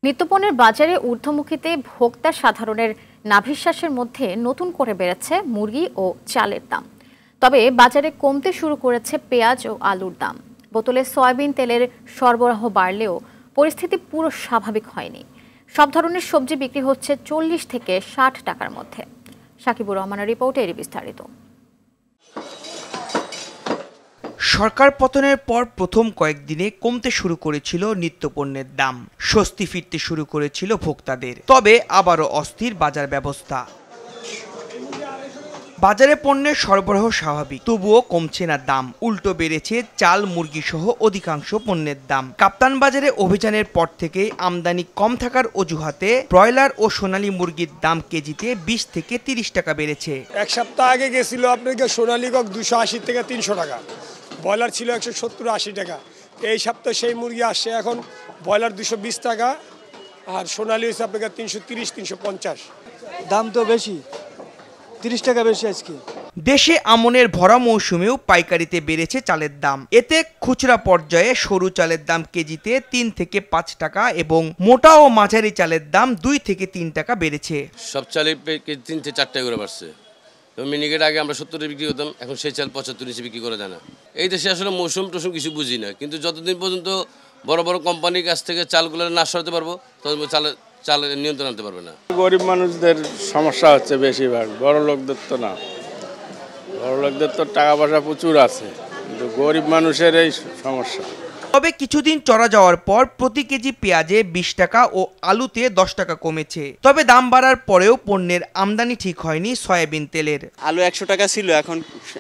নিত্যপণ্যের বাজারে ঊর্ধ্বমুখীতে ভোক্তা সাধারণের নাভিশ্বাসের মধ্যে নতুন করে বেড়েছে মুরগি ও চালের দাম। তবে বাজারে কমতে শুরু করেছে পেঁয়াজ ও আলুর দাম। বোতলে সয়াবিন তেলের সরবরাহ বাড়লেও পরিস্থিতি পুরো স্বাভাবিক হয়নি। সব ধরনের সবজি বিক্রি হচ্ছে 40 থেকে 60 টাকার মধ্যে। সাকিবুর রহমানের রিপোর্টে এর বিস্তারিত। সরকার পতনের পর প্রথম কয়েকদিনে কমতে শুরু করেছিল নিত্যপণ্যের দাম, স্বস্তি ফিরতে শুরু করেছিল ভোক্তাদের। তবে আবারও অস্থির বাজার ব্যবস্থা। বাজারে পণ্যের সরবরাহ স্বাভাবিক, তবুও কমছে না দাম। উল্টো বেড়েছে চাল, মুরগি সহ অধিকাংশ পণ্যের দাম। কাপ্তান বাজারে অভিযানের পর থেকে আমদানি কম থাকার অজুহাতে ব্রয়লার ও সোনালী মুরগির দাম কেজিতে 20 থেকে 30 টাকা বেড়েছে। এক সপ্তাহ আগে গেছিল আপনাকে সোনালী কক 280 থেকে 300 টাকা, ব্রয়লার ছিল 170-80 টাকা। এই সপ্তাহে সেই মুরগি আসছে এখন ব্রয়লার 220 টাকা, আর সোনালী হচ্ছে আপনাকে 330-350। দাম তো বেশি, 30 টাকা বেশি আজকে। দেশে আমনের ভরা মৌসুমেও পাইকারিতে বেড়েছে চালের দাম। এতে খুচরা পর্যায়ে সরু চালের দাম কেজিতে 3 থেকে 5 টাকা এবং মোটা ও মাঝারি চালের দাম 2 থেকে 3 টাকা বেড়েছে। সব চালের কেজি 3 থেকে 4 টাকা করে বাড়ছে। মিনিকেট আগে আমরা 70 বিক্রি করতাম, এখন সেই চাল 75 নিচে বিক্রি করা যায় না। এই দেশে আসলে মৌসুম টসুম কিছু বুঝি না, কিন্তু যতদিন পর্যন্ত বড় বড় কোম্পানির কাছ থেকে চালগুলো না সরাতে পারবো ততদিন চাল নিয়ন্ত্রণ আনতে পারবে না। গরিব মানুষদের সমস্যা হচ্ছে বেশিরভাগ, বড় লোকদের তো না। বড় লোকদের তো টাকা পয়সা প্রচুর আছে, কিন্তু গরিব মানুষের এই সমস্যা। তবে কিছুদিন চড়া যাওয়ার পর প্রতি কেজি পেঁয়াজে 20 টাকা ও আলুতে 10 টাকা কমেছে। তবে দাম বাড়ার পরেও পণ্যের আমদানি ঠিক হয়নি সয়াবিন তেলের। আলু 100 টাকা ছিল, এখন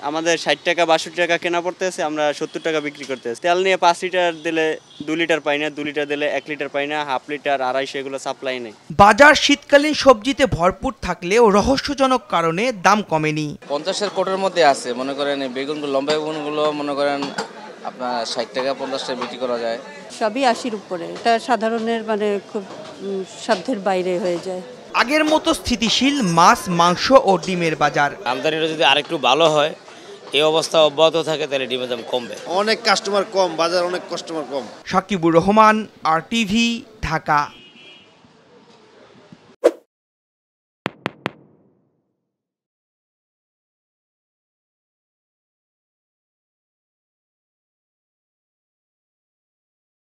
আমাদের 60 টাকা 62 টাকা কেনা পড়তেছে, আমরা 70 টাকা বিক্রি করতেছি। তেল নিয়ে 5 লিটার দিলে 2 লিটার পাই না, 2 লিটার দিলে 1 লিটার পাই না, হাফ লিটার 250 এগুলো সাপ্লাই নেই। বাজার শীতকালীন সবজিতে ভরপুর থাকলেও রহস্যজনক কারণে দাম কমেনি। 50-এর কোটের মধ্যে আছে, মনে করেন বেগুনগুলো, লম্বা বেগুনগুলো মনে করেন আপনার 60 টাকা 50 টাকা বিক্রি করা যায়। সবই 80-র উপরে, এটা সাধারণের খুব সাধ্যের বাইরে হয়ে যায়। আগের মতো স্থিতিশীল মাছ, মাংস ও ডিমের বাজার। আমদানিটা যদি আরেকটু ভালো হয়, এই অবস্থা অব্যাহত থাকে, তাহলে ডিমের দাম কমবে। অনেক কাস্টমার কম, বাজার অনেক কাস্টমার কম। সাকিবুর রহমান, RTV, ঢাকা।